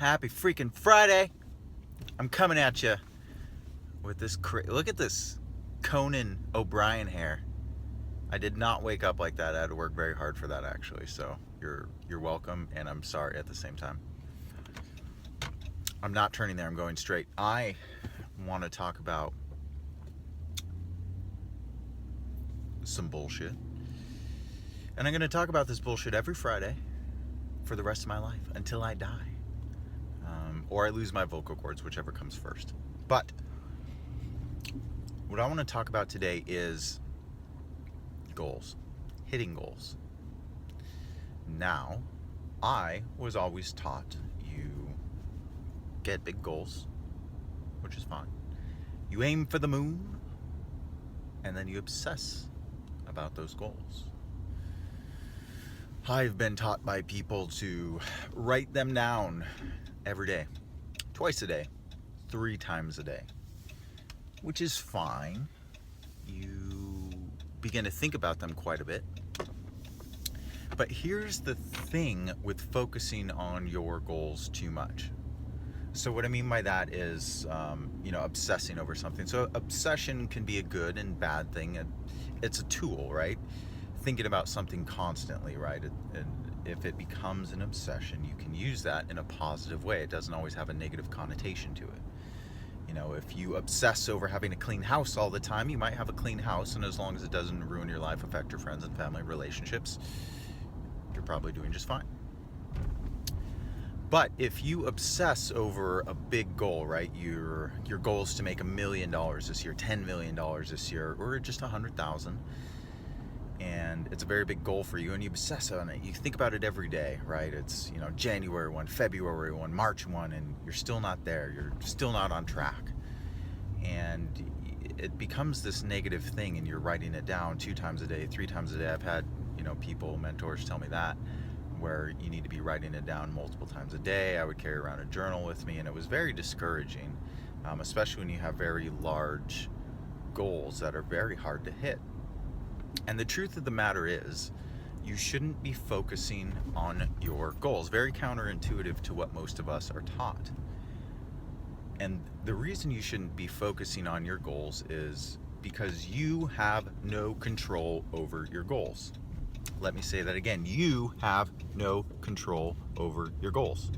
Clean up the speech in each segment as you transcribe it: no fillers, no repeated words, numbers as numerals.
Happy freaking Friday. I'm coming at you with this look at this Conan O'Brien hair. I did not wake up like that. I had to work very hard for that, actually. So you're welcome, and I'm sorry at the same time. I'm not turning there. I'm going straight. I want to talk about some bullshit, and I'm going to talk about this bullshit every Friday for the rest of my life until I die. Or I lose my vocal cords, whichever comes first. But what I want to talk about today is goals, hitting goals. Now, I was always taught you get big goals, which is fine. You aim for the moon, and then you obsess about those goals. I've been taught by people to write them down every day, twice a day, 3 times a day, which is fine. You begin to think about them quite a bit. But here's the thing with focusing on your goals too much. So what I mean by that is, obsessing over something. So obsession can be a good and bad thing. It's a tool, right? Thinking about something constantly, right? And if it becomes an obsession, you can use that in a positive way. It doesn't always have a negative connotation to it. If you obsess over having a clean house all the time, you might have a clean house, and as long as it doesn't ruin your life, affect your friends and family relationships, you're probably doing just fine. But if you obsess over a big goal, right? Your goal is to make $1 million this year, $10 million this year, or just 100,000. And it's a very big goal for you, and you obsess on it. You think about it every day, right? It's, January 1, February 1, March 1, and you're still not there. You're still not on track. And it becomes this negative thing, and you're writing it down 2 times a day, 3 times a day. I've had, people, mentors tell me that, where you need to be writing it down multiple times a day. I would carry around a journal with me, and it was very discouraging, especially when you have very large goals that are very hard to hit. And the truth of the matter is, you shouldn't be focusing on your goals. Very counterintuitive to what most of us are taught. And the reason you shouldn't be focusing on your goals is because you have no control over your goals. Let me say that again. You have no control over your goals.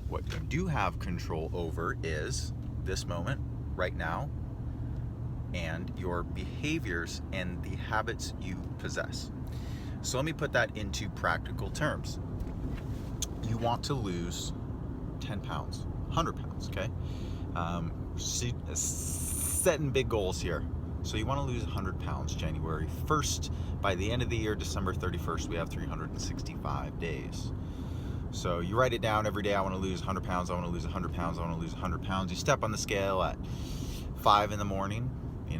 What you do have control over is this moment, right now, and your behaviors and the habits you possess. So let me put that into practical terms. You want to lose 10 pounds, 100 pounds, okay? Setting big goals here. So you want to lose 100 pounds January 1st. By the end of the year, December 31st, we have 365 days. So you write it down every day. I want to lose 100 pounds. I want to lose 100 pounds. I want to lose 100 pounds. You step on the scale at 5 in the morning.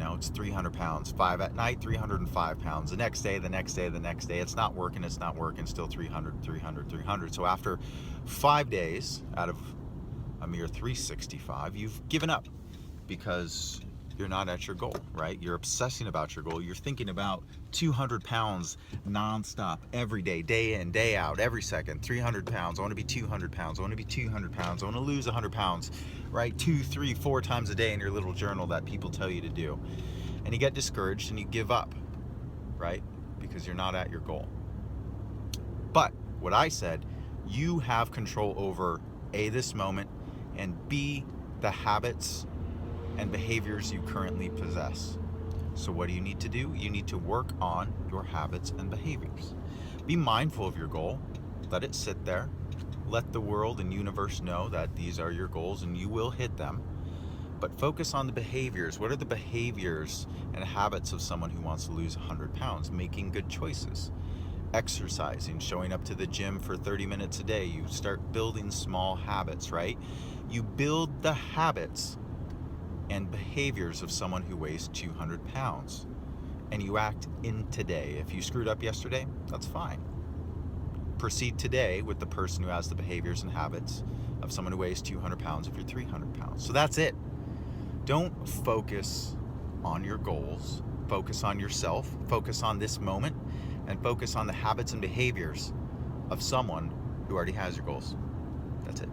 It's 300 pounds. 5 at night, 305 pounds. The next day, the next day, the next day. It's not working, still 300, 300, 300. So after 5 days out of a mere 365, you've given up because you're not at your goal, right? You're obsessing about your goal. You're thinking about 200 pounds nonstop every day, day in, day out, every second. 300 pounds. I want to be 200 pounds. I want to be 200 pounds. I want to lose 100 pounds, right? 2, 3, 4 times a day in your little journal that people tell you to do. And you get discouraged and you give up, right? Because you're not at your goal. But what I said, you have control over A, this moment, and B, the habits and behaviors you currently possess. So what do you need to do? You need to work on your habits and behaviors. Be mindful of your goal. Let it sit there. Let the world and universe know that these are your goals and you will hit them. But focus on the behaviors. What are the behaviors and habits of someone who wants to lose 100 pounds? Making good choices. Exercising, showing up to the gym for 30 minutes a day. You start building small habits, right? You build the habits and behaviors of someone who weighs 200 pounds. And you act in today. If you screwed up yesterday, that's fine. Proceed today with the person who has the behaviors and habits of someone who weighs 200 pounds if you're 300 pounds. So that's it. Don't focus on your goals. Focus on yourself. Focus on this moment. And focus on the habits and behaviors of someone who already has your goals. That's it.